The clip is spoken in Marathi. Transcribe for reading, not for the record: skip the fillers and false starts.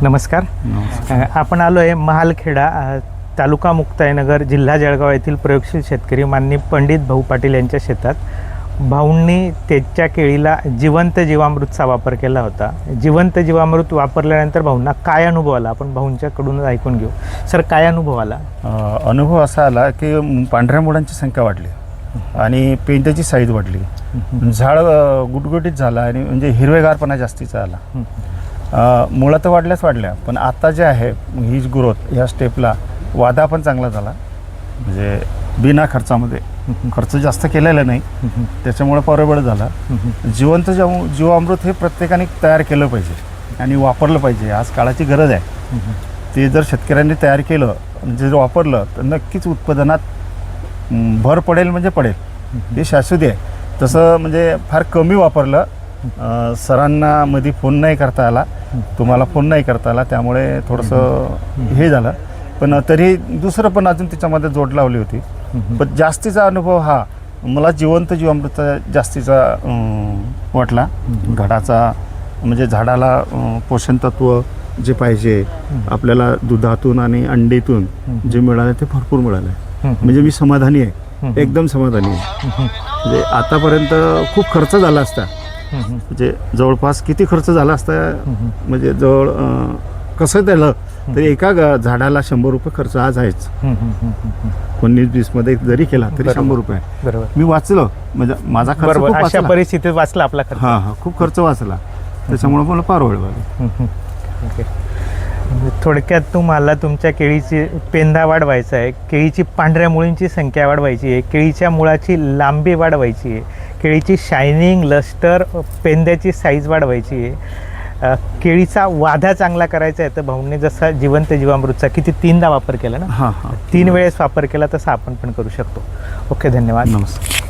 नमस्कार. आपण आलो आहे महालखेडा, तालुका मुक्ताईनगर, जिल्हा जळगाव येथील प्रयोगशील शेतकरी माननीय पंडित भाऊ पाटील यांच्या शेतात. भाऊंनी त्याच्या केळीला जिवंत जीवामृतचा वापर केला होता. जिवंत जीवामृत वापरल्यानंतर भाऊंना काय अनुभव आला, आपण भाऊंच्याकडून ऐकून घेऊ. सर, काय अनुभव आला? अनुभव असा आला की पांढऱ्या मुळांची संख्या वाढली आणि पेंड्याची साईज वाढली, झाड गुटगुटीत झाला आणि म्हणजे हिरवेगारपणा जास्तीचा आला. मुळं तर वाढल्या, पण आता जे आहे ही ग्रोथ ह्या स्टेपला वादा पण चांगला झाला. म्हणजे बिना खर्चामध्ये, खर्च जास्त केलेला नाही, त्याच्यामुळे परवड झाला. जिवंत जीवामृत हे प्रत्येकाने तयार केलं पाहिजे आणि वापरलं पाहिजे. आज काळाची गरज आहे. ते जर शेतकऱ्यांनी तयार केलं म्हणजे जर वापरलं तर नक्कीच उत्पादनात भर पडेल, म्हणजे पडेल. हे शाश्वती आहे. तसं म्हणजे फार कमी वापरलं. सरांना मध्ये फोन नाही करता आला, तुम्हाला फोन नाही करता आला, त्यामुळे थोडंसं हे झालं. पण तरी दुसरं पण अजून त्याच्यामध्ये जोड लावली होती. पण जास्तीचा अनुभव हा मला जिवंत जीवामृतचा जास्तीचा वाटला. घडाचा म्हणजे झाडाला पोषण तत्व जे पाहिजे आपल्याला दुधातून आणि अंडीतून जे मिळालं ते भरपूर मिळालं आहे. म्हणजे मी समाधानी आहे, एकदम समाधानी आहे. म्हणजे आतापर्यंत खूप खर्च झाला असता, म्हणजे जवळपास किती खर्च झाला असता, म्हणजे जवळ कसं झालं तरी एका झाडाला 100 रुपये खर्च आज आहेच. 19-20 मध्ये जरी केला तरी 100 रुपये. बरोबर. मी वाचलं, म्हणजे माझा खर्च खूप अशा वाचला. परिस्थितीत वाचला आपला खर्च. हां, खूप खर्च वाचला. त्याच्यामुळे मला परवड झाली. ओके. थोडक्यात तुम्हाला तुमच्या केळीची पेंदा वाढवायचा आहे, केळीची पांढऱ्या मुळींची संख्या वाढवायची आहे, केळीच्या मुळाची लांबी वाढवायची आहे, केळीची शायनिंग, लस्टर, पेंद्याची साईज वाढवायची आहे, केळीचा वाधा चांगला करायचा आहे. तर भाऊंनी जसा जिवंत जीवामृतचा किती 3दा वापर केला ना, 3 वेळेस वापर केला, तसा आपण पण करू शकतो. ओके, धन्यवाद. नमस्कार.